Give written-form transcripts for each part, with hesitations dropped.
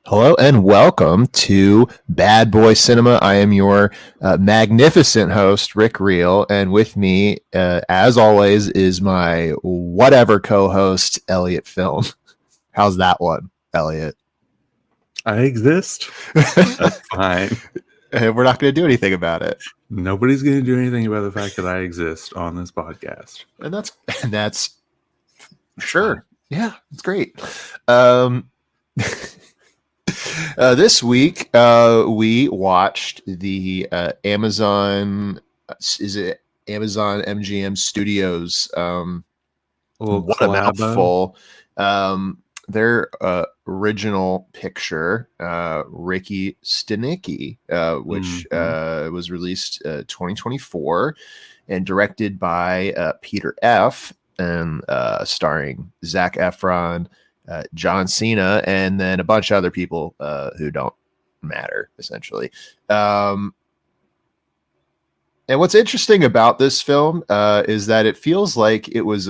Hello and welcome to Bad Boy Cinema. I am your magnificent host, Rick Reel, and with me, as always, is my whatever co-host, Elliot Film. How's that one, Elliot? I exist. That's fine. And we're not going to do anything about it. Nobody's going to do anything about the fact that I exist on this podcast. And that's sure. Yeah, it's great. This week, we watched the Amazon MGM Studios? What a mouthful! Their original picture, Ricky Stanicky, which was released 2024 and directed by Peter F. and starring Zac Efron, John Cena, and then a bunch of other people who don't matter, essentially. And what's interesting about this film is that it feels like it was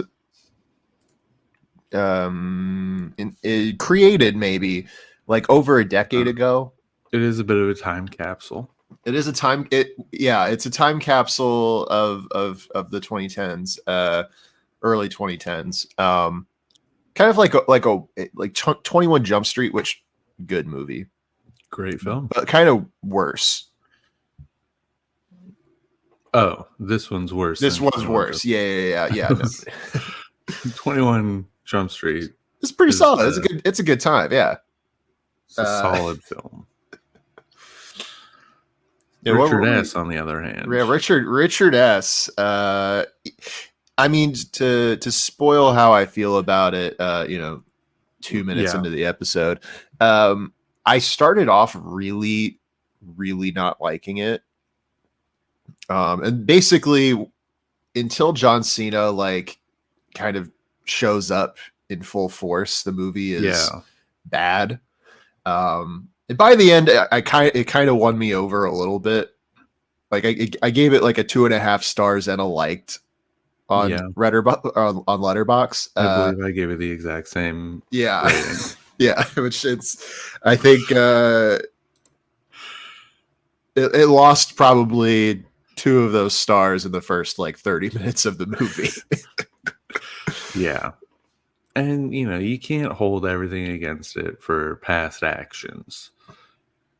created maybe like over a decade ago. It is a bit of a time capsule. It is a time. It's a time capsule of the 2010s, early 2010s. Kind of like 21 Jump Street, which good movie, great film, but kind of worse. Oh, this one's worse. This one's worse. Yeah. No. 21 Jump Street. It's pretty solid. It's a good time. Yeah, it's a solid film. Yeah, Richard S. on the other hand. Yeah, Richard S. I mean, to spoil how I feel about it, 2 minutes into the episode, I started off really, really not liking it. And basically, until John Cena kind of shows up in full force, the movie is bad. And by the end, it kind of won me over a little bit. Like I gave it like a 2.5 stars and a liked on on Letterboxd. I believe I gave it the exact same. Yeah, yeah. Which I think it lost probably 2 of those stars in the first 30 minutes of the movie. Yeah. And you can't hold everything against it for past actions.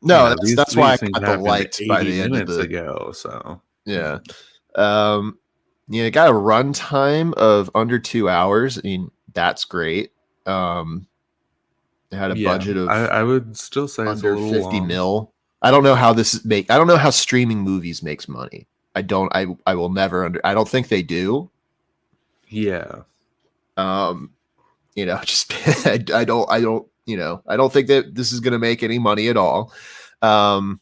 No, that's why I got the liked by the end of the ago. So yeah, it got a run time of under 2 hours. I mean, that's great. It had a budget of I would still say under 50 mil. I don't know how I don't know how streaming movies makes money. I will never I don't think they do. Yeah. Just I don't think that this is going to make any money at all. I don't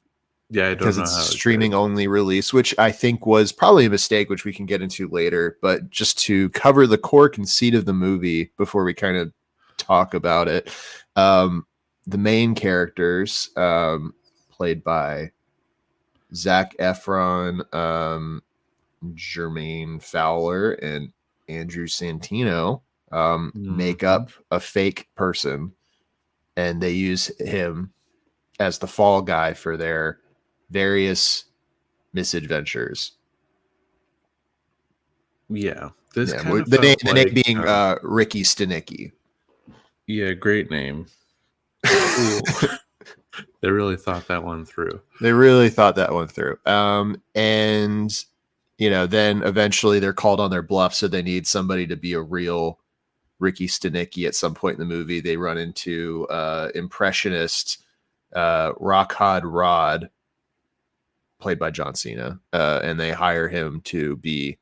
know because it's streaming only release, which I think was probably a mistake, which we can get into later. But just to cover the core conceit of the movie before we kind of talk about it, the main characters, played by Zac Efron, Jermaine Fowler, and Andrew Santino, make up a fake person, and they use him as the fall guy for their various misadventures. Yeah, this the name being Ricky Stanicky. Yeah, great name. They really thought that one through. And then eventually they're called on their bluff, so they need somebody to be a real Ricky Stanicky. At some point in the movie, they run into impressionist Rockhod Rod, played by John Cena, and they hire him to be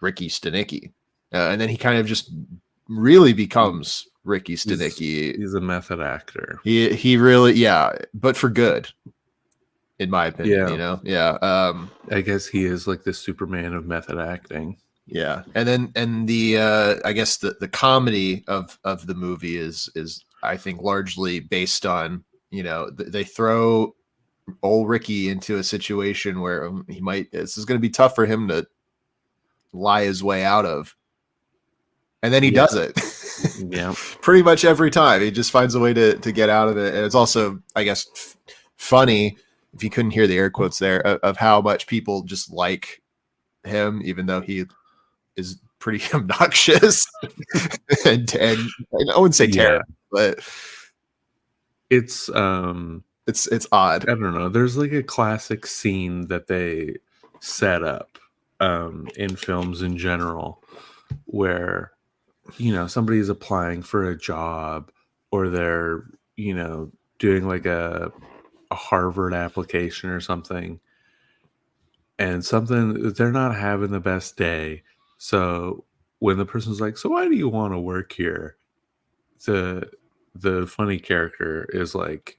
Ricky Stanicky. And then he kind of just really becomes Ricky Stanicky. He's a method actor. He really, but for good, in my opinion. I guess he is like the Superman of method acting. Yeah, and the I guess the comedy of the movie is I think largely based on, they throw old Ricky into a situation where this is going to be tough for him to lie his way out of, and then he does it. Yeah, Pretty much every time he just finds a way to get out of it. And it's also, I guess, funny, if you couldn't hear the air quotes there, of how much people just like him, even though he is pretty obnoxious and I wouldn't say terrible, but it's odd. I don't know. There's like a classic scene that they set up in films in general where somebody's applying for a job, or they're doing like a Harvard application or something, and they're not having the best day. So when the person's like, "So why do you want to work here?" the funny character is like,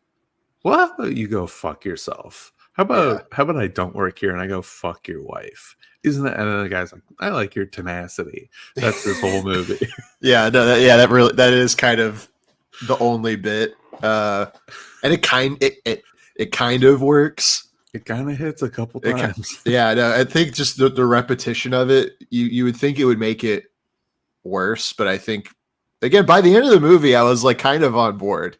"Well, how about you go fuck yourself? How about I don't work here and I go fuck your wife?" Isn't that? And then the guy's like, "I like your tenacity." That's this whole movie. Yeah, no, that is kind of the only bit, and it kind of works. It kind of hits a couple times. No, I think just the repetition of it, you would think it would make it worse, but I think, again, by the end of the movie, I was like kind of on board.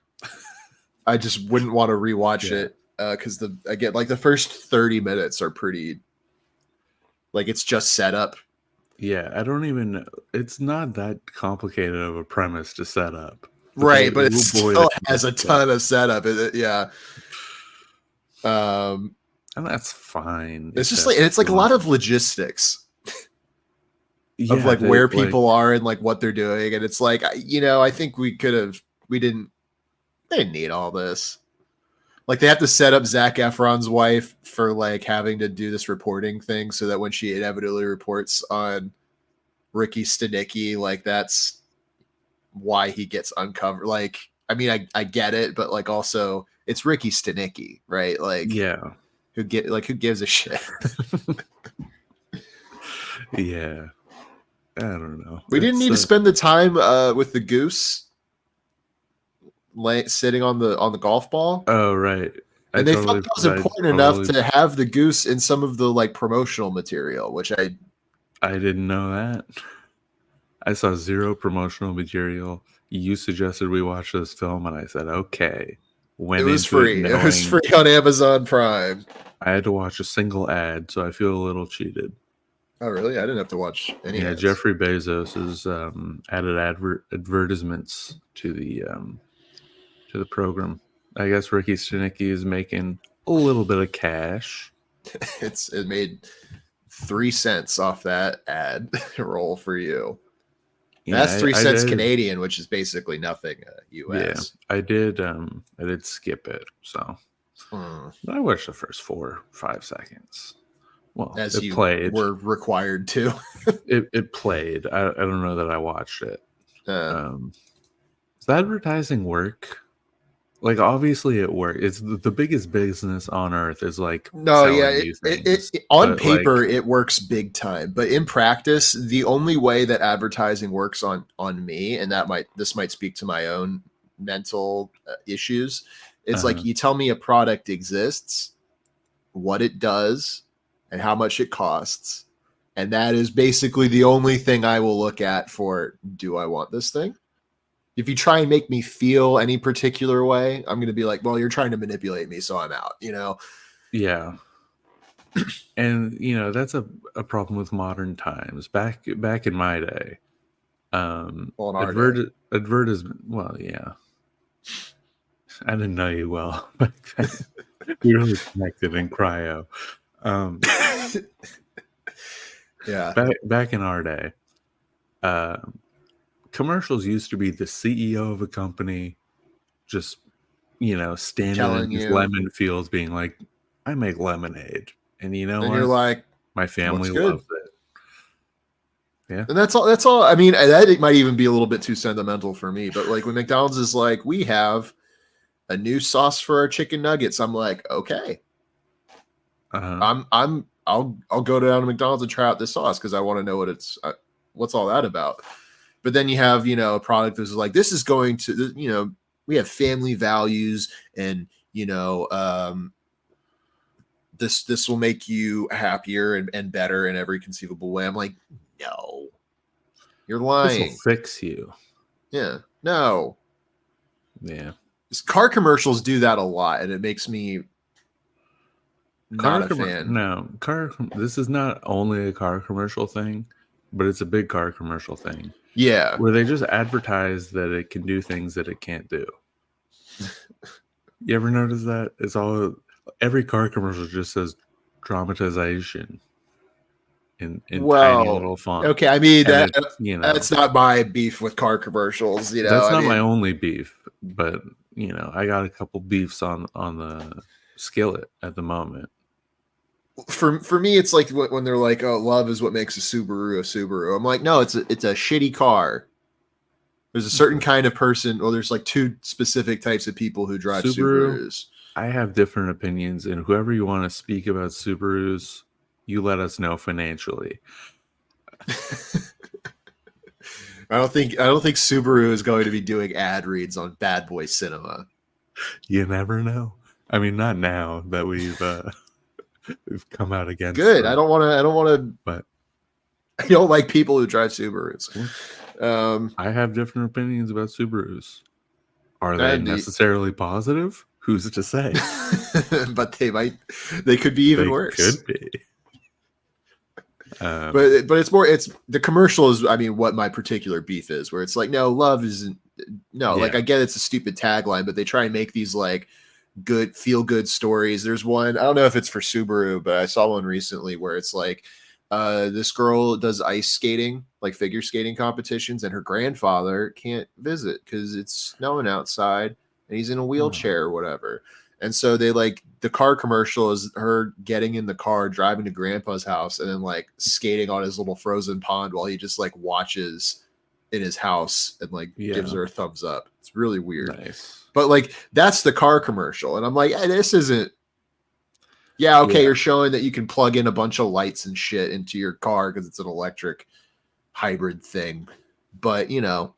I just wouldn't want to rewatch it because the first 30 minutes are pretty, like, it's just set up. Yeah, I don't even know. It's not that complicated of a premise to set up. Right, but it still has a ton of setup. Yeah. And that's fine. It's just like, it's like a lot of logistics of like where people are and like what they're doing. And it's like, I think they didn't need all this. Like, they have to set up Zac Efron's wife for like having to do this reporting thing so that when she inevitably reports on Ricky Stanicky, like, that's why he gets uncovered. Like, I mean, I get it, but like, also it's Ricky Stanicky, right? Like, who gives a shit? Yeah, I don't know. We didn't need to spend the time with the goose sitting on the golf ball. Oh, right. And they felt that was important enough to have the goose in some of the like promotional material, which I didn't know that. I saw zero promotional material. You suggested we watch this film, and I said, okay. It was free. It was free on Amazon Prime. I had to watch a single ad, so I feel a little cheated. Oh, really? I didn't have to watch any ads. Jeffrey Bezos has added advertisements to the program. I guess Ricky Stanicky is making a little bit of cash. It made 3 cents off that ad roll for you. That's 3 cents Canadian, which is basically nothing US. Yeah, I did skip it, so I watched the first 4 or 5 secons. Well, as you played, were required to. it played. I don't know that I watched it. Does advertising work? Like, obviously it works. It's the biggest business on earth is like, no, yeah, on paper, like, it works big time, but in practice, the only way that advertising works on me, and this might speak to my own mental issues, it's like, you tell me a product exists, what it does, and how much it costs, and that is basically the only thing I will look at for, do I want this thing? If you try and make me feel any particular way, I'm going to be like, well, you're trying to manipulate me, so I'm out, Yeah. And, that's a problem with modern times. Back in my day, advertisement, well, yeah. I didn't know you well. We really connected in cryo. Yeah. Back in our day, commercials used to be the CEO of a company just, standing in his lemon fields being like, I make lemonade. And you're like, my family loves it. Yeah. And that's all. I mean, that might even be a little bit too sentimental for me, but like when McDonald's is like, we have a new sauce for our chicken nuggets, I'm like, okay. I'm I'll go down to McDonald's and try out this sauce because I want to know what's all that about. But then you have, you know, a product that's like, this is going to, you know, we have family values, and, you know, this will make you happier and better in every conceivable way. I'm like, no, you're This will lying. fix you. Yeah, no. Yeah. Car commercials do that a lot, and it makes me not a fan. No, this is not only a car commercial thing, but it's a big car commercial thing. Yeah. Where they just advertise that it can do things that it can't do. You ever notice that? Every car commercial just says dramatization in tiny little font. Okay, I mean, that's not my beef with car commercials, you know. That's not my only beef, but you know, I got a couple beefs on the skillet at the moment. For me, it's like when they're like, "Oh, love is what makes a Subaru." I'm like, no, it's a shitty car. There's a certain kind of person. Well, there's like two specific types of people who drive Subarus. I have different opinions, and whoever you want to speak about Subarus, you let us know financially. I don't think Subaru is going to be doing ad reads on Bad Boy Cinema. You never know. I mean, not now that we've come out against. Good. I don't want to. But I don't like people who drive Subarus. I have different opinions about Subarus. Are they necessarily positive? Who's to say? But they could be even worse. Could be. But it's the commercial is, I mean, what my particular beef is, where it's like, no, love isn't, no, like, I get it's a stupid tagline, but they try and make these like good feel good stories. There's one, I don't know if it's for Subaru, but I saw one recently where it's like, this girl does ice skating, like figure skating competitions, and her grandfather can't visit because it's snowing outside and he's in a wheelchair or whatever. And so they like, the car commercial is her getting in the car, driving to grandpa's house, and then like skating on his little frozen pond while he just like watches in his house and like gives her a thumbs up. It's really weird. Nice. But like, that's the car commercial. And I'm like, hey, this isn't, you're showing that you can plug in a bunch of lights and shit into your car because it's an electric hybrid thing. But you know,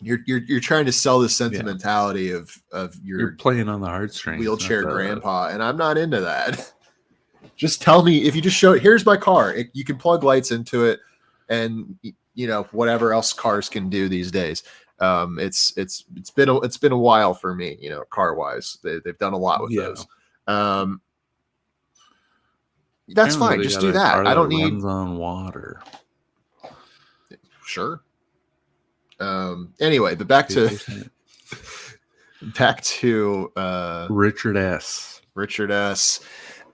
you're trying to sell the sentimentality of you're playing on the heartstrings, wheelchair grandpa, and I'm not into that. Just tell me, if you just show it, here's my car. You can plug lights into it, and you know, whatever else cars can do these days. It's been a while for me, you know, car wise. They've done a lot with those. That's fine. Just do that. I don't need runs on water. Sure. Anyway, but back to Richard S.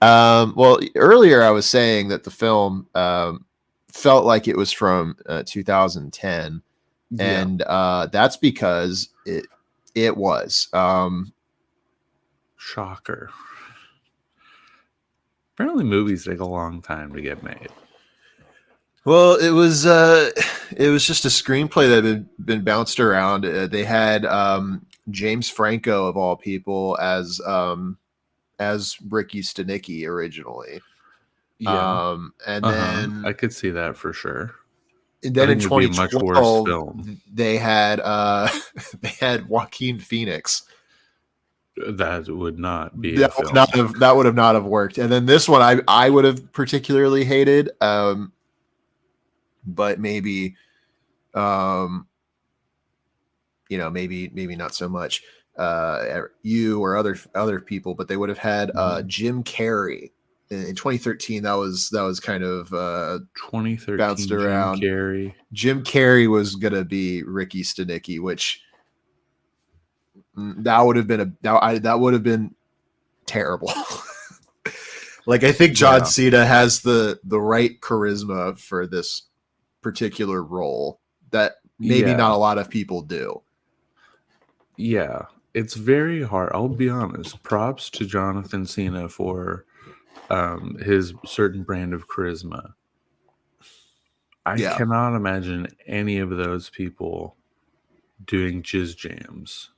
Well, earlier I was saying that the film felt like it was from 2010, and that's because it was. Shocker. Apparently, movies take a long time to get made. Well, it was just a screenplay that had been bounced around. They had James Franco, of all people, as Ricky Stanicky originally. Yeah. And then I could see that for sure. And then in 2012, much worse film. They had Joaquin Phoenix. That would not be that would have not have worked. And then this one I would have particularly hated. But maybe, maybe not so much you or other people, but they would have had Jim Carrey in 2013. That was kind of 2013 bounced around. Jim Carrey was gonna be Ricky Stanicky, which that would have been terrible. Like, I think John Cena has the right charisma for this particular role that maybe not a lot of people do. Yeah, it's very hard. I'll be honest. Props to Johnathan Cena for his certain brand of charisma. I cannot imagine any of those people doing jizz jams.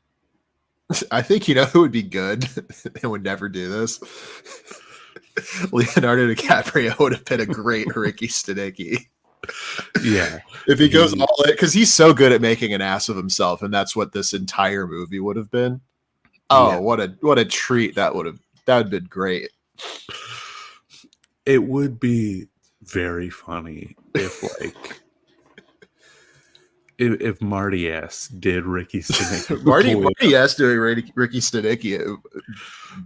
I think, who would be good and would never do this? Leonardo DiCaprio would have been a great Ricky Stanicky. Yeah. If he goes all in, because he's so good at making an ass of himself, and that's what this entire movie would have been. Oh, yeah. what a treat that would have been great. It would be very funny if like if Marty S did Ricky Stanicky. Marty S doing Ricky Stanicky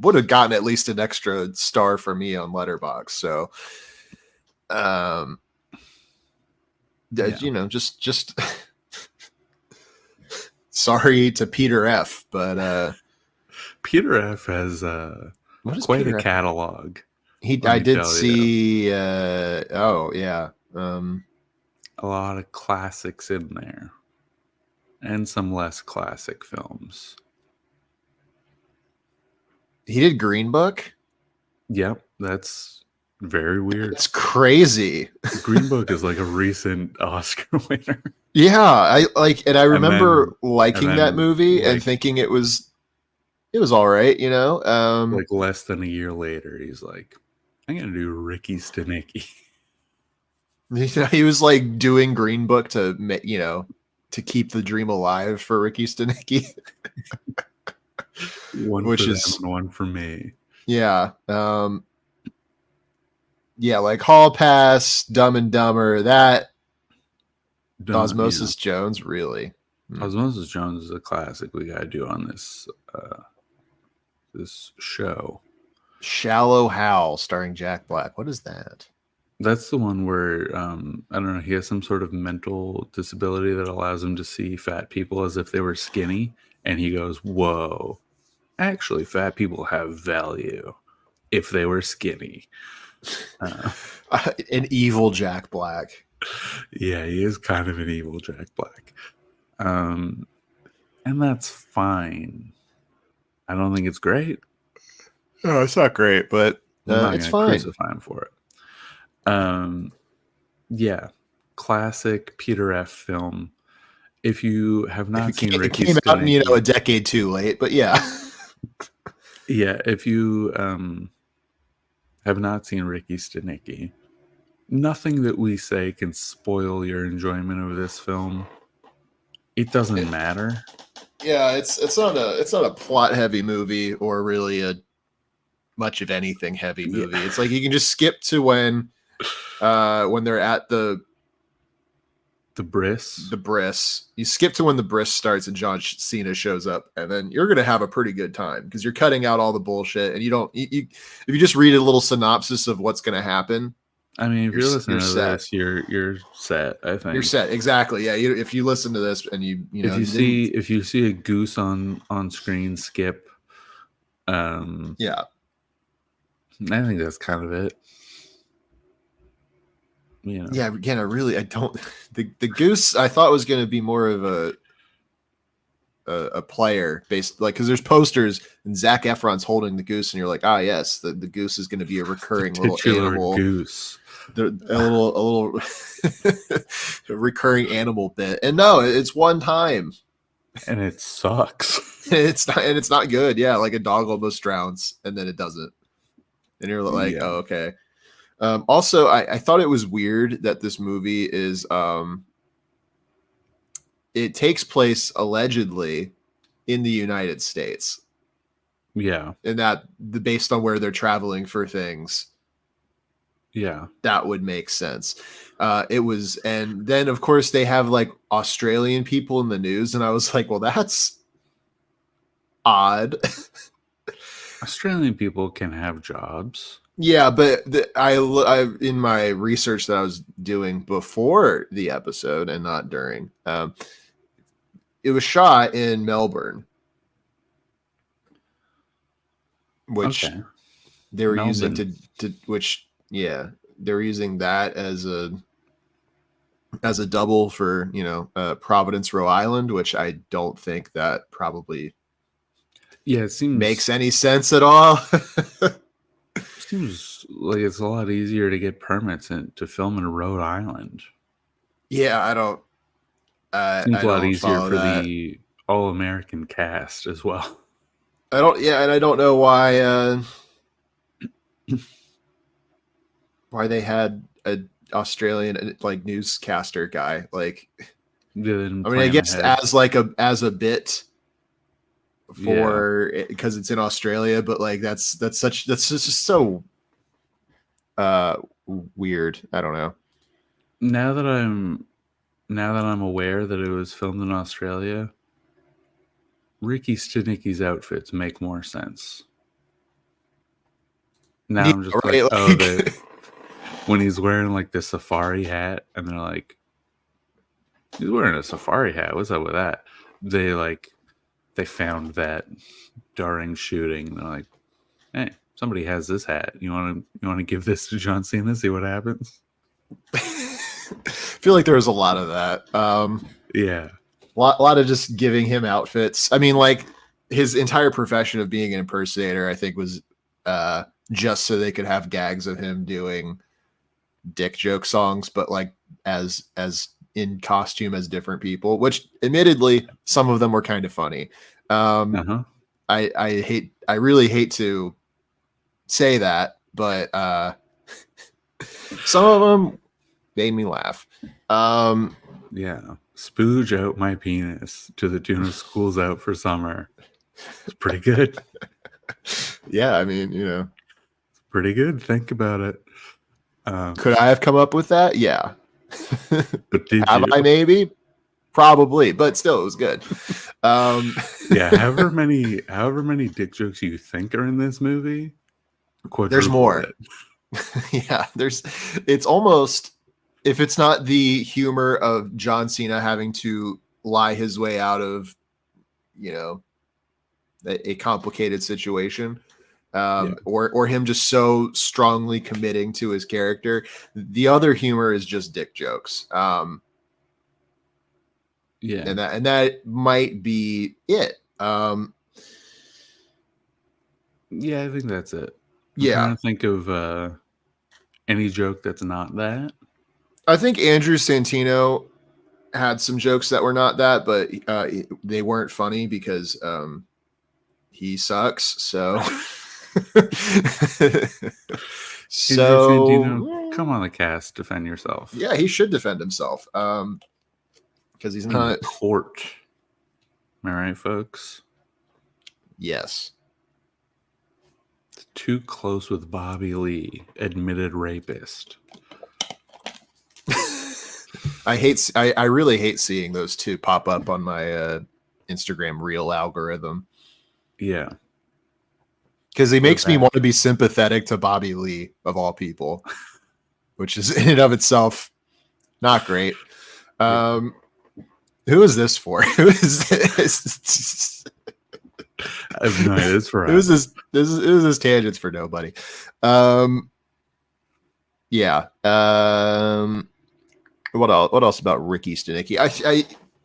would have gotten at least an extra star for me on Letterboxd. So you know, just sorry to Peter F, but Peter F has quite Peter a F? catalog. I did see oh yeah, a lot of classics in there and some less classic films. He did Green Book. Yep, that's very weird. It's crazy. Green Book is like a recent Oscar winner. Yeah, I remember liking that movie and thinking it was all right, you know. Like less than a year later, he's like, I'm gonna do Ricky Stanicky. He was like doing Green Book to, you know, to keep the dream alive for Ricky Stanicky. One which for is them and one for me. Yeah. Yeah, like Hall Pass, Dumb and Dumber, that Osmosis Jones, really. Osmosis Jones is a classic we gotta do on this this show. Shallow Hal, starring Jack Black. What is that? That's the one where I don't know, he has some sort of mental disability that allows him to see fat people as if they were skinny, and he goes, whoa, actually fat people have value if they were skinny. An evil Jack Black. Yeah, he is kind of an evil Jack Black. And that's fine. I don't think it's great. No, it's not great, but it's fine. Crucify him for it. Yeah, classic Peter F. film. If you have not seen Ricky Stanicky, it came out, you know, a decade too late, but yeah. Yeah, if you have not seen Ricky Stanicky, nothing that we say can spoil your enjoyment of this film. It doesn't matter. Yeah, it's not a plot heavy movie or really a much of anything heavy movie. Yeah. It's like you can just skip to when they're at the Briss. The Briss. You skip to when the Briss starts and John Cena shows up, and then you're gonna have a pretty good time because you're cutting out all the bullshit, and if you just read a little synopsis of what's gonna happen. I mean, if you're listening to this, you're set. I think you're set. Exactly. Yeah. If you listen to this and you know, if you see a goose on screen, skip. Yeah. I think that's kind of it. You know. Yeah. Again, I don't. The goose I thought was going to be more of a player based, like, because there's posters and Zac Efron's holding the goose, and you're like, yes, the goose is going to be a recurring little animal goose. A little recurring animal bit, and no, it's one time, and it sucks. It's not good. Yeah, like a dog almost drowns, and then it doesn't, and you're like, oh, okay. Also, I thought it was weird that this movie is it takes place allegedly in the United States. Yeah, and that based on where they're traveling for things. Yeah, that would make sense. It was, and then of course they have like Australian people in the news, and I was like, well, that's odd. Australian people can have jobs. Yeah, but I in my research that I was doing before the episode and not during, it was shot in Melbourne, which they were using to which. Yeah, they were using that as a double for, you know, Providence, Rhode Island, which I don't think that probably it seems makes any sense at all. Seems like it's a lot easier to get permits to film in Rhode Island. Yeah, I don't. Seems a lot easier for the all-American cast as well. I don't. Yeah, and I don't know why. why they had a Australian like newscaster guy. Like, Didn't I mean, I plan guess ahead. as a bit Yeah. for because it's in Australia, but like that's just so uh weird. I don't know. Now that I'm aware that it was filmed in Australia, Ricky Stanicky's outfits make more sense. Now Yeah, I'm just like, right. oh, Like, when he's wearing like the safari hat, and they're like, he's wearing a safari hat. What's up with that? They found that during shooting. They're like, hey, somebody has this hat. You want to give this to John Cena? See what happens. I feel like there was a lot of that. Yeah. Lot of just giving him outfits. I mean, like his entire profession of being an impersonator, I think, was just so they could have gags of him doing dick joke songs, but like as in costume as different people. Which, admittedly, some of them were kind of funny. Uh huh. I really hate to say that, but some of them made me laugh. Yeah. Spooge out my penis to the tune of School's Out for Summer. It's pretty good. Yeah, I mean, you know, Pretty good. Think about it. could I have come up with that? Yeah. But did Have you? I maybe? Probably, but still, it was good. Yeah. However many dick jokes you think are in this movie, There's quadruple more. it. Yeah, it's almost, if it's not the humor of John Cena having to lie his way out of, you know, a complicated situation, Yeah. or him just so strongly committing to his character. The other humor is just dick jokes. Yeah. And that might be it. Yeah, I think that's it. I'm trying Yeah, to think of any joke that's not that. I think Andrew Santino had some jokes that were not that, but they weren't funny because he sucks. So, Andrew so Santino, come on the cast, defend yourself. yeah, he should defend himself because he's In not. court. Am I right, folks? Yes, Too close with Bobby Lee, admitted rapist. I really hate seeing those two pop up on my Instagram reel algorithm Yeah. because he So makes me bad. want to be sympathetic to Bobby Lee of all people, which is in and of itself not great. Yeah. Who is this for? Who is this? I have no idea. It's for It was us. this tangents for nobody. Yeah. What else? What else about Ricky Stanicky?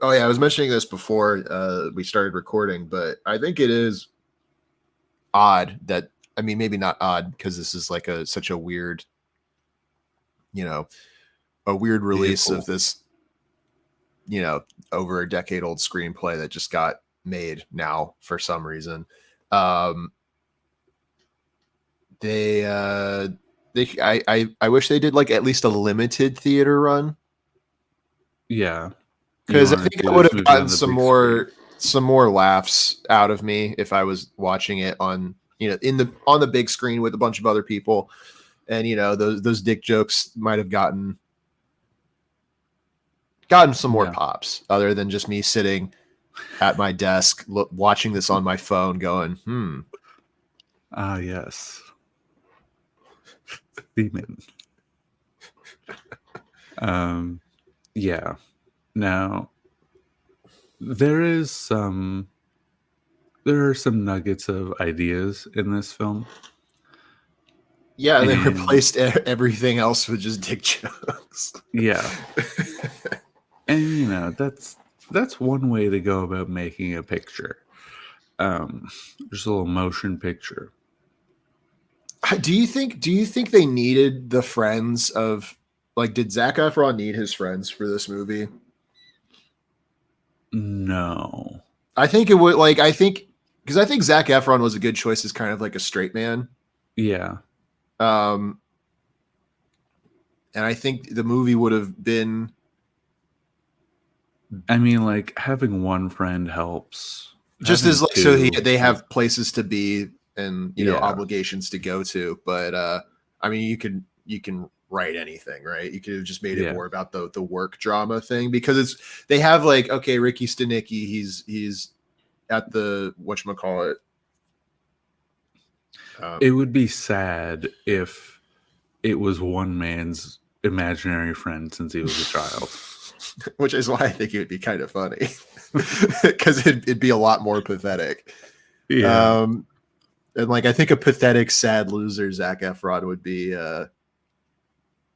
Oh yeah, I was mentioning this before we started recording, but I think it is odd that, I mean, maybe not odd because this is like such a weird, you know, a weird release of Vehicle. this, you know, over a decade old screenplay that just got made now for some reason. They I wish they did like at least a limited theater run, Yeah. You because I want to think see I would this have movie gotten on the big screen. some more laughs out of me if I was watching it on, you know, on the big screen with a bunch of other people, and you know those dick jokes might have gotten some more Yeah. pops other than just me sitting at my desk watching this on my phone going. Ah, yes. Demon. Yeah. Now there are some nuggets of ideas in this film. Yeah, they And replaced everything else with just dick jokes. yeah. And you know, that's one way to go about making a picture. Just a little motion picture. Do you think they needed the friends of, like, did Zac Efron need his friends for this movie? No. I think it would, like, I think because I think Zac Efron was a good choice as kind of like a straight man. Yeah. Um And I think the movie would have been. I mean, like having one friend helps. Just Having as like two they is, have places to be and obligations to go to, but I mean you can write anything, right? You could have just made it more about the work drama thing, because they have like, okay, Ricky Stanicky, he's at the whatchamacallit. It would be sad if it was one man's imaginary friend since he was a child. Which is why I think it would be kind of funny, because it'd be a lot more pathetic. Yeah. And like I think a pathetic, sad loser Zac Efron would be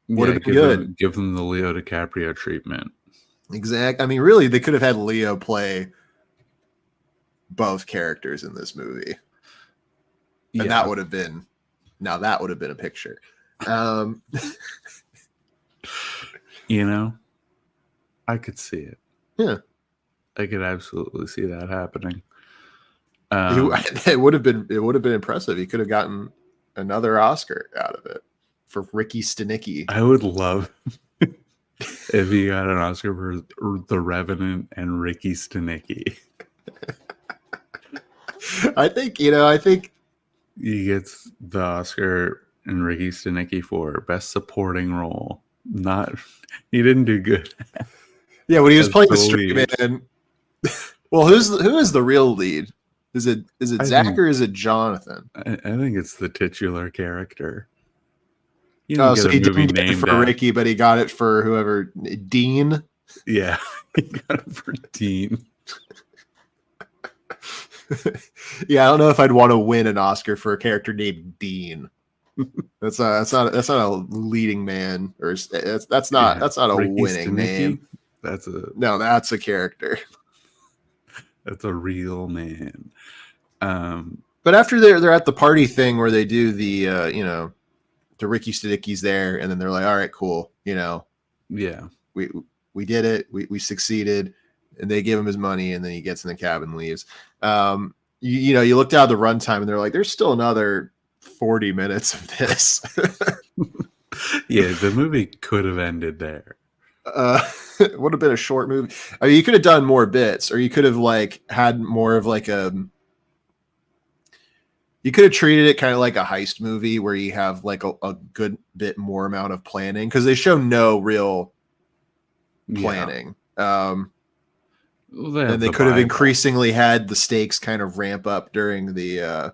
would have been good. Give them the Leo DiCaprio treatment. Exact. I mean, really, they could have had Leo play both characters in this movie, and that would have been a picture. You know, I could see it. Yeah, I could absolutely see that happening. It would have been impressive. He could have gotten another Oscar out of it for Ricky Stanicky. I would love if he got an Oscar for The Revenant and Ricky Stanicky. I think he gets the Oscar and Ricky Stanicky for Best Supporting Role. He didn't do good. Yeah, when he was playing the straight man. Well, who is the real lead? Is it Zach or is it Jonathan? I think it's the titular character. So he didn't get it for Ricky, but he got it for whoever. Dean? Yeah, he got it for Dean. Yeah, I don't know if I'd want to win an Oscar for a character named Dean. That's not a leading man, or that's not a Ricky winning Stanicky? Name. That's a character. That's a real man. But after they're at the party thing where they do the the Ricky Stanicky's there, and then they're like, all right, cool, we did it, we succeeded, and they give him his money, and then he gets in the cab and leaves. You look down the runtime, and they're like, there's still another 40 minutes of this. Yeah, the movie could have ended there. It would have been a short movie. I mean, you could have done more bits, or you could have like had more of like you could have treated it kind of like a heist movie where you have like a good bit more amount of planning, because they show no real planning. And they could have increasingly had the stakes kind of ramp up during the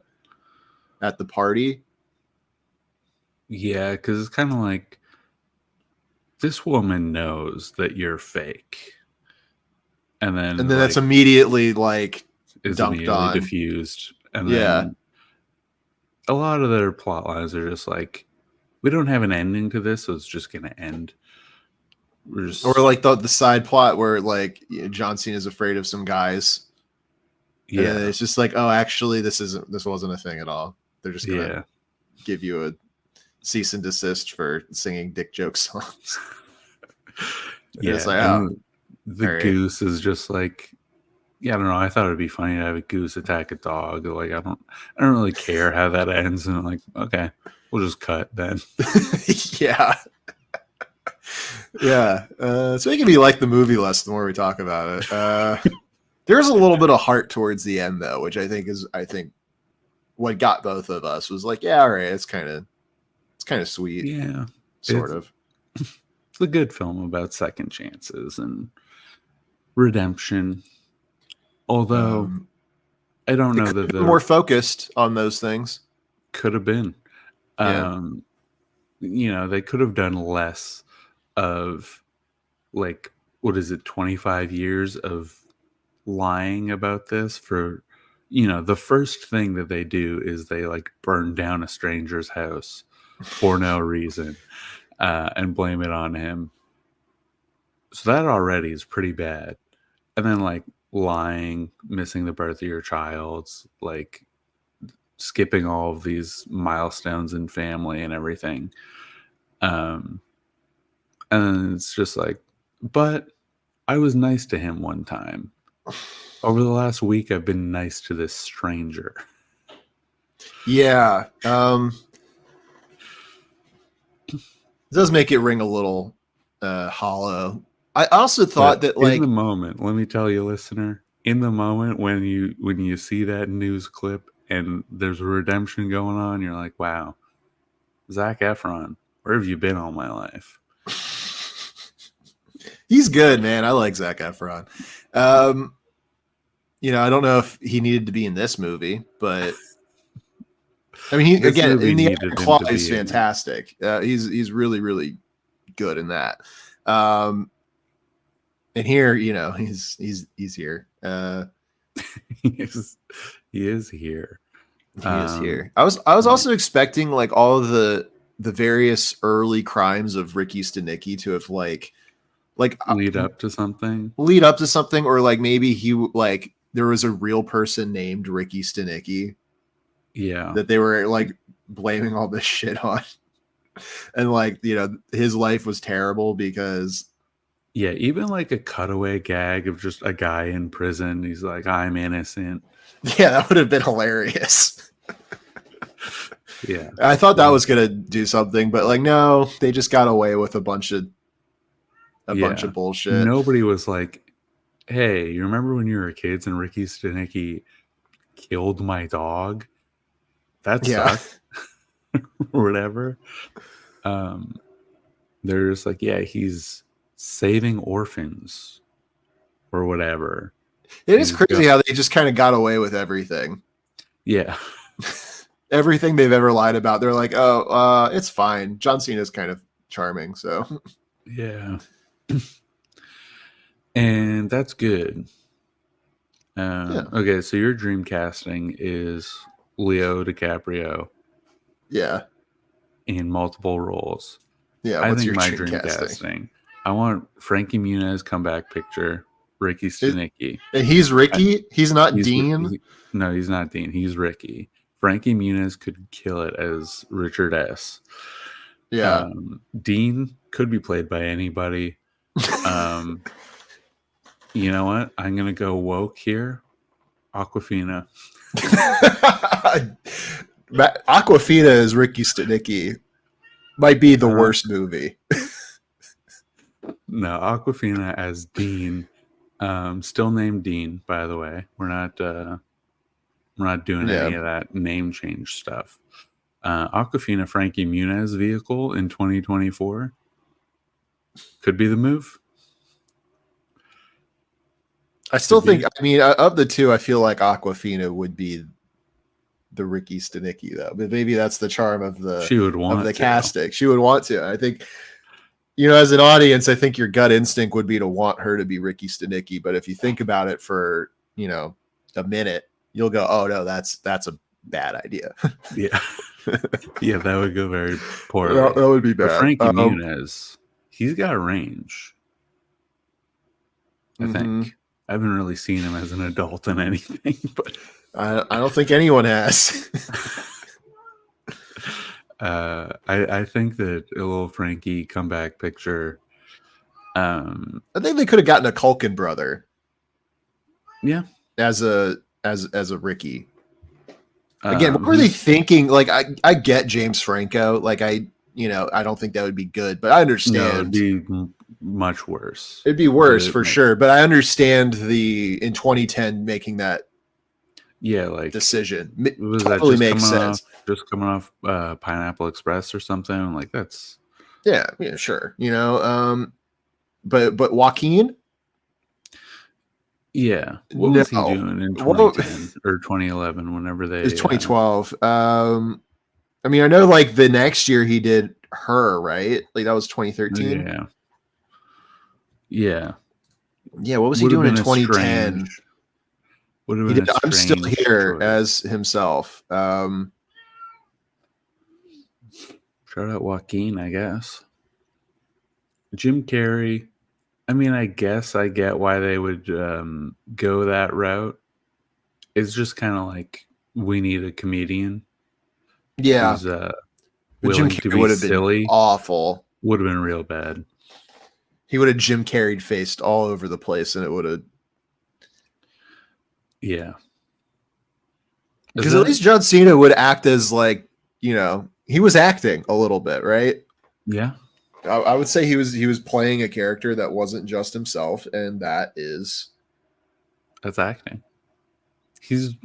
at the party. Yeah, because it's kind of like, this woman knows that you're fake, and then like, that's immediately like is immediately diffused, and then a lot of their plot lines are just like, we don't have an ending to this, so it's just gonna end. Or like the side plot where like John Cena is afraid of some guys. Yeah, and it's just like, oh, actually, this wasn't a thing at all. They're just gonna give you a cease and desist for singing dick joke songs. It's like, the goose is just like, I don't know. I thought it'd be funny to have a goose attack a dog. Like, I don't really care how that ends. And I'm like, okay, we'll just cut then. Yeah. It's making me like the movie less the more we talk about it. There's a little bit of heart towards the end though, which I think what got both of us was like, yeah, all right, it's kind of sweet. Yeah. Sort of. It's a good film about second chances and redemption. Although I don't know that they're more focused on those things. Could have been. They could have done less of, like, what is it, 25 years of lying about this. For the first thing that they do is they like burn down a stranger's house for no reason, and blame it on him. So that already is pretty bad. And then like lying, missing the birth of your child, like skipping all of these milestones in family and everything. And then it's just like, but I was nice to him one time. Over the last week, I've been nice to this stranger. Yeah. It does make it ring a little hollow. I also thought But that in the like moment, let me tell you, listener, in the moment when you see that news clip and there's a redemption going on, you're like, wow, Zac Efron, where have you been all my life? he's good, man. I like Zac Efron. I don't know if he needed to be in this movie, but I mean, This again, movie in the needed him Claw, to he's be in it. fantastic. He's really really good in that. Um, and here, he's here. he is he is here. He is here. I was also expecting like all of the various early crimes of Ricky Stanicky to have like lead up to something. lead up to something, or like maybe he like there was a real person named Ricky Stanicky Yeah. that they were like blaming all this shit on, and like his life was terrible because Yeah, even like a cutaway gag of just a guy in prison. He's like, I'm innocent. yeah, that would have been hilarious. Yeah. I thought that was gonna do something, but like no, they just got away with a bunch of bullshit. Nobody was like, hey, you remember when you were kids and Ricky Stanicky killed my dog? That Yeah. sucked. Or whatever. They're just like, yeah, he's saving orphans or whatever. It is crazy how they just kind of got away with everything. Yeah. Everything they've ever lied about, they're like, oh, it's fine. John Cena's kind of charming, so. Yeah. And that's good. Okay, so your dream casting is Leo DiCaprio. Yeah. In multiple roles. Yeah, I what's think your my dream dream casting. I want Frankie Muniz comeback picture, Ricky Stanicky. He's Ricky? He's not Dean? No, he's not Dean. He's Ricky. Frankie Muniz could kill it as Richard S. Yeah. Dean could be played by anybody. You know what? I'm going to go woke here. Awkwafina. Awkwafina as Ricky Stanicky might be the worst movie. No, Awkwafina as Dean. Still named Dean, by the way. We're not doing any of that name change stuff. Awkwafina Frankie Muniz vehicle in 2024 could be the move. I still think, I mean, of the two, I feel like Awkwafina would be the Ricky Stanicky, though. But maybe that's the charm of the casting. She would want to. I think, as an audience, I think your gut instinct would be to want her to be Ricky Stanicky. But if you think about it for, a minute, you'll go, oh, no, that's a bad idea. Yeah. Yeah, that would go very poorly. That would be bad. But Frankie Muniz, he's got range. I think. I haven't really seen him as an adult in anything, but I don't think anyone has. I think that a little Frankie comeback picture. I think they could have gotten a Culkin brother. Yeah, as a Ricky. Again, what were they thinking? Like, I get James Franco. Like, I don't think that would be good, but I understand. No, it'd be much worse. It'd be worse for sure, but I understand in 2010 making that decision. Was totally that makes sense. Just coming off Pineapple Express or something like that's. Yeah, sure. But Joaquin. Yeah, what was he doing in 2010 or 2011? Whenever they, it's 2012. I mean, I know like the next year he did Her, right? Like that was 2013. Yeah. What was he doing in 2010? He did I'm Still Here as himself. Shout out Joaquin, I guess. Jim Carrey. I mean, I guess I get why they would go that route. It's just kind of like we need a comedian. Yeah. Who's willing to be silly. Been awful. Would have been real bad. He would have Jim Carrey'd faced all over the place, and it would have. Yeah. Because at least John Cena would act as like, he was acting a little bit, right? Yeah. I would say he was playing a character that wasn't just himself, and that's acting. He's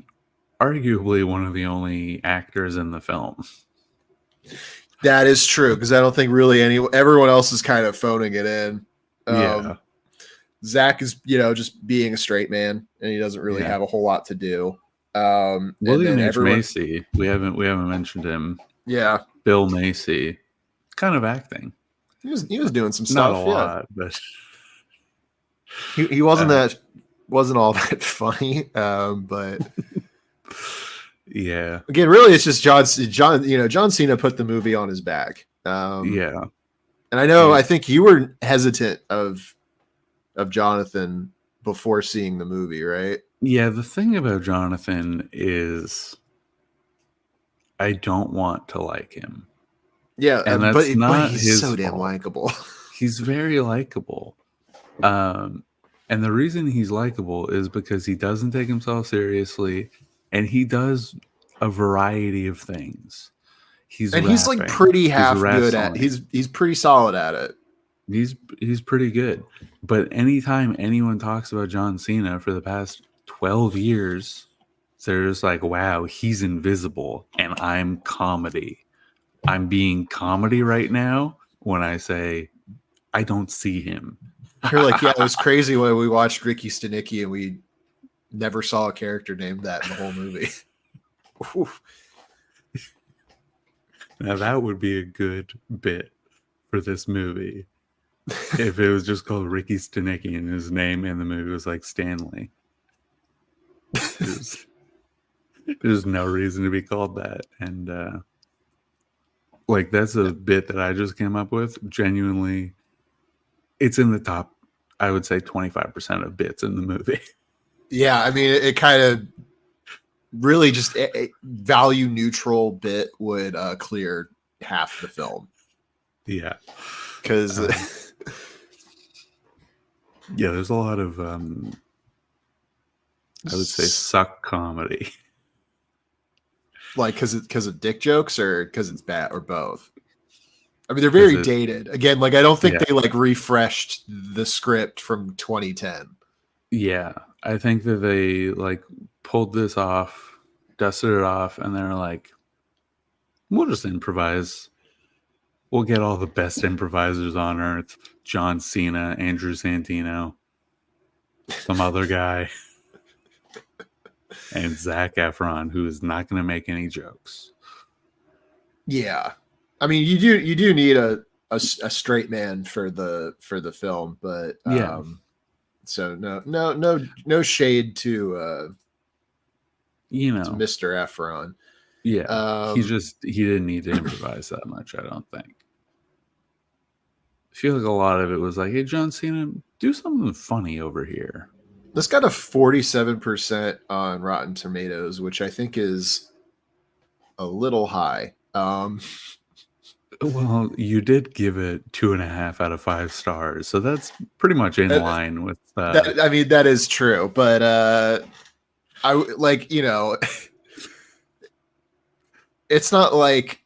arguably one of the only actors in the film. that is true, because I don't think really everyone else is kind of phoning it in. Yeah. Zach is, just being a straight man, and he doesn't really have a whole lot to do. And William then H. Macy, we haven't mentioned him. Yeah. Bill Macy, kind of acting. He was doing some Not stuff. a lot, but he wasn't all that funny. But yeah, again, really, it's just John. John Cena put the movie on his back. Yeah, and I think you were hesitant of Johnathan before seeing the movie, right? Yeah, the thing about Johnathan is I don't want to like him. Yeah, and that's not he's his so damn fault. likable. He's very likable. And the reason he's likable is because he doesn't take himself seriously, and he does a variety of things. He's like pretty half good at. He's pretty solid at it. He's pretty good. But anytime anyone talks about John Cena for the past 12 years, they're just like, wow, he's invisible and I'm comedy. I'm being comedy right now when I say I don't see him. You're like, yeah, it was crazy when we watched Ricky Stanicky and we never saw a character named that in the whole movie. Now that would be a good bit for this movie. If it was just called Ricky Stanicky and his name in the movie was like Stanley. There's no reason to be called that. And like that's a bit that I just came up with. Genuinely, it's in the top, I would say 25% of bits in the movie. Yeah, I mean, it kind of really just a value neutral bit would clear half the film. Yeah. Because yeah, there's a lot of I would say suck comedy. Like because of dick jokes or because it's bad or both. I mean, they're very dated. Again, like I don't think they like refreshed the script from 2010. Yeah, I think that they like pulled this off, dusted it off, and they're like, we'll just improvise. We'll get all the best improvisers on earth. John Cena, Andrew Santino, some other guy, and Zac Efron, who is not going to make any jokes. Yeah, I mean, you do need a straight man for the film, but yeah. So no shade to to Mr. Efron. Yeah, he didn't need to improvise that much. I don't think. I feel like a lot of it was like, hey, John Cena, do something funny over here. This got a 47% on Rotten Tomatoes, which I think is a little high. Well, you did give it 2.5 out of 5 stars, so that's pretty much in line with. I mean, that is true, but I like it's not like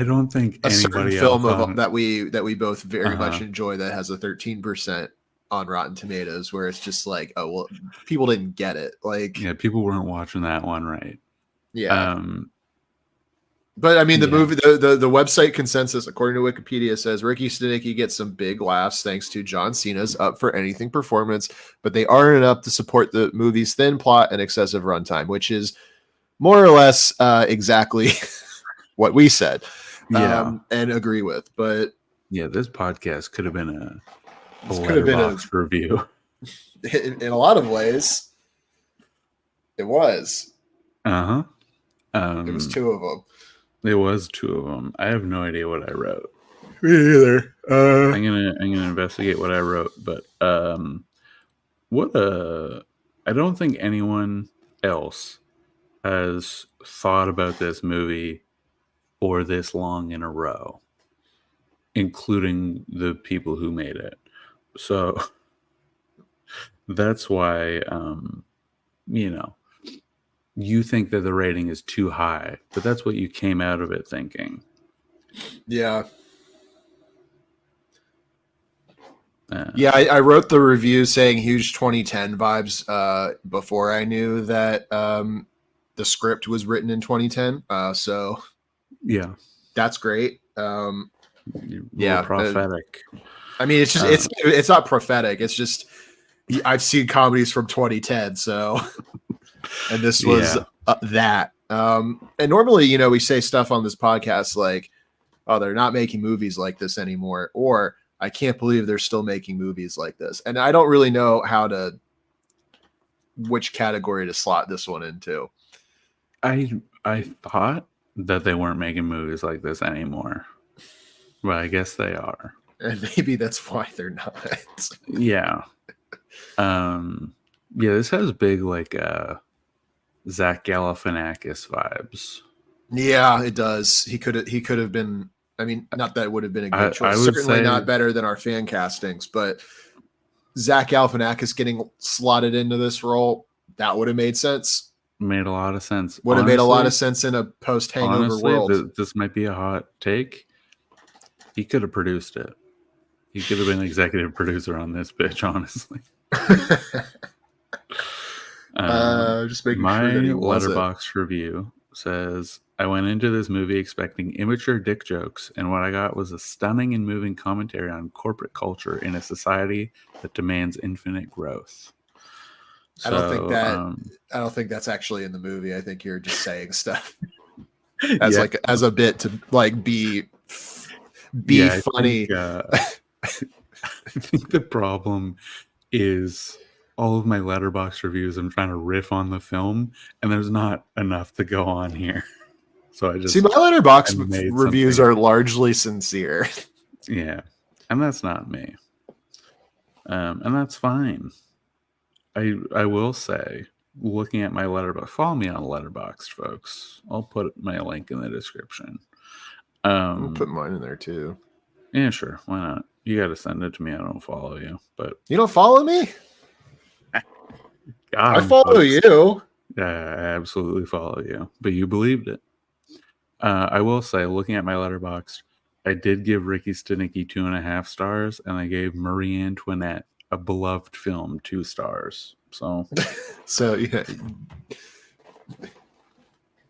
I don't think a anybody certain film else that we both very much enjoy that has a 13% on Rotten Tomatoes, where it's just like, oh well, people didn't get it. Like, yeah, people weren't watching that one, right? Yeah. But I mean, the movie, the website consensus, according to Wikipedia, says Ricky Stanicky gets some big laughs thanks to John Cena's up for anything performance, but they aren't enough to support the movie's thin plot and excessive runtime, which is more or less exactly what we said, and agree with. But yeah, this podcast could have been a Letterboxd review. In a lot of ways, it was. It was 2 of them. It was 2 of them. I have no idea what I wrote. Me either. I'm gonna investigate what I wrote, but I don't think anyone else has thought about this movie for this long in a row, including the people who made it. So that's why you think that the rating is too high, but that's what you came out of it thinking. Yeah. Yeah, I wrote the review saying huge 2010 vibes before I knew that the script was written in 2010. So yeah, that's great. more prophetic. I mean, it's just it's not prophetic. It's just I've seen comedies from 2010, so and this was that. And normally, you know, we say stuff on this podcast like, "Oh, they're not making movies like this anymore," or "I can't believe they're still making movies like this." And I don't really know which category to slot this one into. I thought that they weren't making movies like this anymore, but I guess they are. And maybe that's why they're not. Yeah. Yeah, this has big like Zach Galifianakis vibes. Yeah, it does. He could have been. I mean, not that it would have been a good choice. I would Certainly say, not better than our fan castings, but Zach Galifianakis getting slotted into this role, that would have made sense. Made a lot of sense. Would have made a lot of sense in a post-Hangover world. This might be a hot take. He could have produced it. He could have been executive producer on this bitch, honestly. Just making my sure that he Letterboxd review says, I went into this movie expecting immature dick jokes, and what I got was a stunning and moving commentary on corporate culture in a society that demands infinite growth. So, I don't think that's actually in the movie. I think you're just saying stuff as a bit to like be funny. I think the problem is all of my Letterboxd reviews, I'm trying to riff on the film, and there's not enough to go on here. So I just see my Letterboxd reviews are largely sincere. Yeah, and that's not me, and that's fine. I will say, looking at my Letterboxd, follow me on Letterboxd, folks. I'll put my link in the description. I'll put mine in there too. Yeah, sure. Why not? You got to send it to me. I don't follow you, but you don't follow me. I follow folks. you. I absolutely follow you, but you believed it. I will say, looking at my Letterboxd, I did give Ricky Stanicky 2.5 stars, and I gave Marie Antoinette, a beloved film, 2 stars. So, yeah.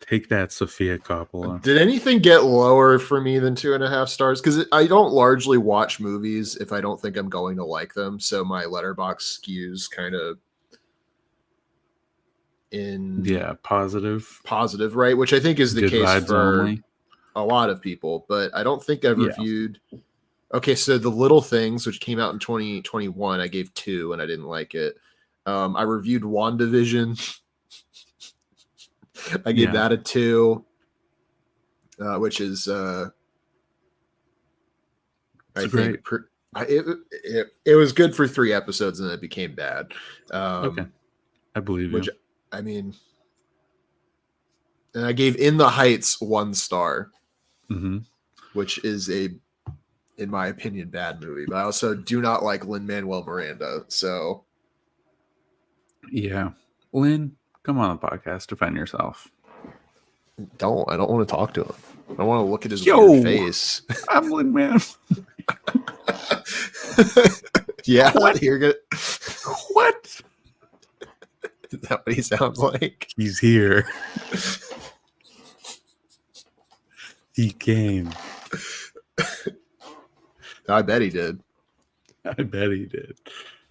Take that, Sofia Coppola. Did anything get lower for me than 2.5 stars? Because I don't largely watch movies if I don't think I'm going to like them. So my Letterboxd skews kind of in positive, right? Which I think is the case for a lot of people. But I don't think I've reviewed. Okay, so The Little Things, which came out in 2021, I gave 2 and I didn't like it. I reviewed WandaVision. I gave that a 2, which is I think it was good for 3 episodes and then it became bad. Okay, I believe you. I mean, and I gave In the Heights 1 star, which is in my opinion, bad movie. But I also do not like Lin-Manuel Miranda. So, yeah, Lin, come on the podcast, defend yourself. I don't want to talk to him. I want to look at his weird face. I'm Lin-Man. Yeah, what? You're good. What? Is that what he sounds like? He's here. He came. I bet he did. I bet he did.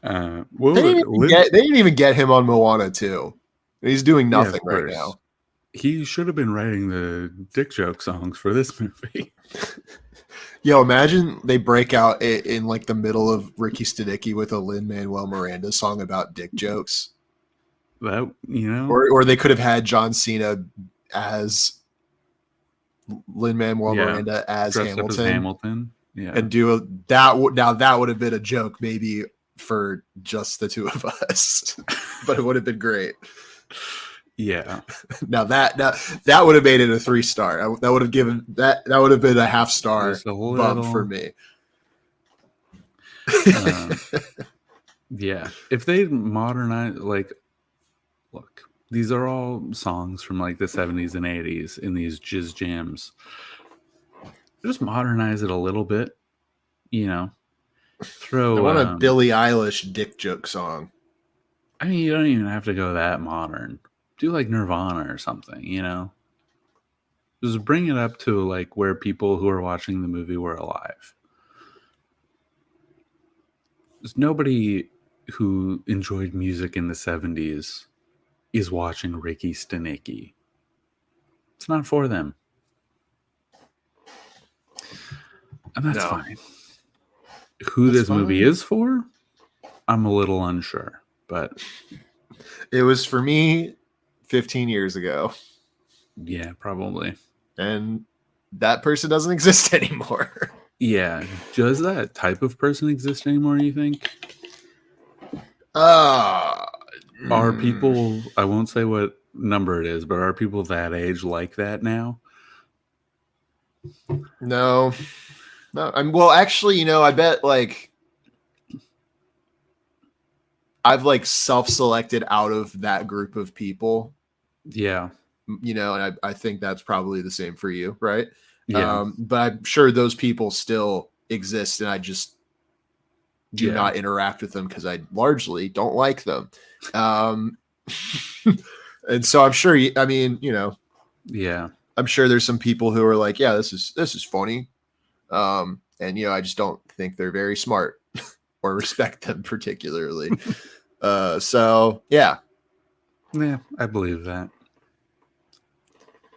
They didn't even get him on Moana 2. He's doing nothing right now. He should have been writing the dick joke songs for this movie. Yo, imagine they break out in like the middle of Ricky Stanicky with a Lin-Manuel Miranda song about dick jokes. That, you know, or they could have had John Cena as Lin-Manuel Miranda as Hamilton. Yeah, and do that. Now that would have been a joke, maybe for just the two of us, but it would have been great. Yeah. Now that would have made it a 3-star. That would have given that would have been a half-star bump for me. Yeah, if they modernize, like, look, these are all songs from like the 70s and 80s in these jizz jams. Just modernize it a little bit, you know. Throw. I want a Billie Eilish dick joke song. I mean, you don't even have to go that modern. Do like Nirvana or something, you know? Just bring it up to like where people who are watching the movie were alive. There's nobody who enjoyed music in the 70s is watching Ricky Stanicky. It's not for them. And that's fine. Who this movie is for, I'm a little unsure, but it was for me 15 years ago. Yeah, probably. And that person doesn't exist anymore. Yeah. Does that type of person exist anymore, you think? Are people, I won't say what number it is, but are people that age like that now? No. Well, actually, I bet like I've like self-selected out of that group of people. Yeah. And I think that's probably the same for you, right? Yeah. But I'm sure those people still exist, and I just do not interact with them because I largely don't like them. And so I'm sure, yeah, I'm sure there's some people who are like, yeah, this is funny. And I just don't think they're very smart or respect them particularly. So yeah. Yeah, I believe that.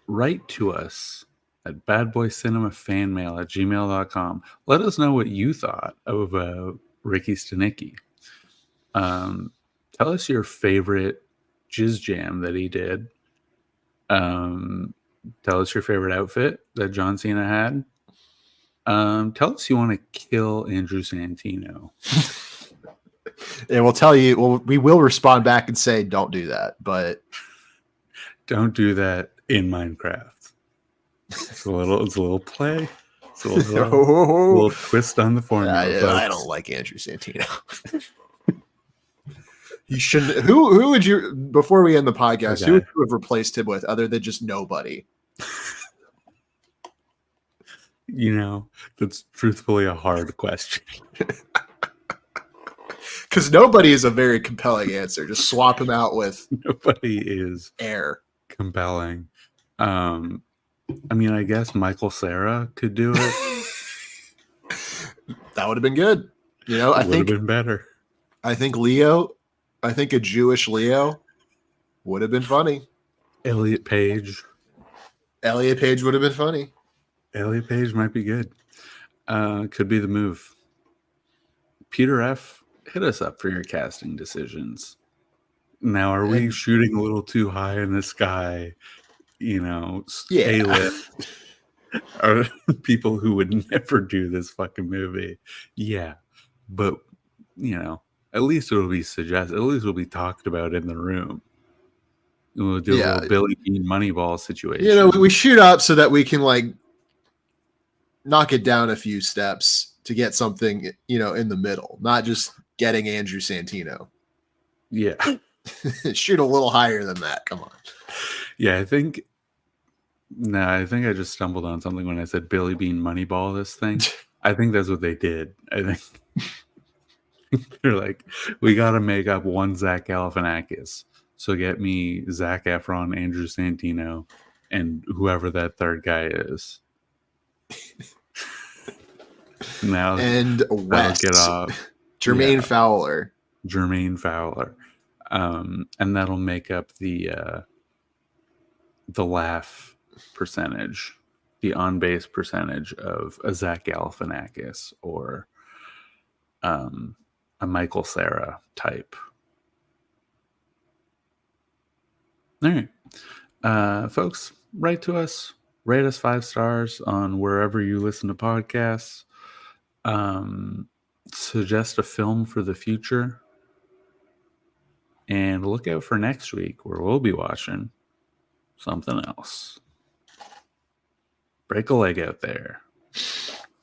Write to us at badboycinemafanmail@gmail.com. Let us know what you thought of Ricky Stanicky. Tell us your favorite jizz jam that he did. Tell us your favorite outfit that John Cena had. Tell us you want to kill Andrew Santino. And we'll tell you, we will respond back and say, don't do that, but don't do that in Minecraft. It's a little play. It's a little twist on the formula. I don't like Andrew Santino. You shouldn't. Who would you, before we end the podcast, who would you have replaced him with other than just nobody? That's truthfully a hard question. Because nobody is a very compelling answer. Just swap him out with nobody is air compelling. I mean, I guess Michael Cera could do it. That would have been good. I think would have been better. I think Leo. I think a Jewish Leo would have been funny. Elliot Page would have been funny. Elliot Page might be good. Could be the move. Peter F., hit us up for your casting decisions. Now, are we shooting a little too high in the sky? A-list are people who would never do this fucking movie. Yeah, but at least it'll be suggested. At least it'll be talked about in the room. We'll do a little Billy Bean Moneyball situation. We shoot up so that we can like knock it down a few steps to get something, in the middle, not just getting Andrew Santino. Yeah. Shoot a little higher than that. Come on. Yeah, I think I just stumbled on something when I said Billy Bean Moneyball this thing. I think that's what they did. I think they're like, we got to make up one Zach Galifianakis. So get me Zac Efron, Andrew Santino, and whoever that third guy is. Now and West. Get off. Jermaine Fowler. And that'll make up the laugh percentage, the on-base percentage of a Zach Galifianakis or a Michael Cera type. All right. Folks, write to us. Rate us 5 stars on wherever you listen to podcasts. Suggest a film for the future. And look out for next week where we'll be watching something else. Break a leg out there.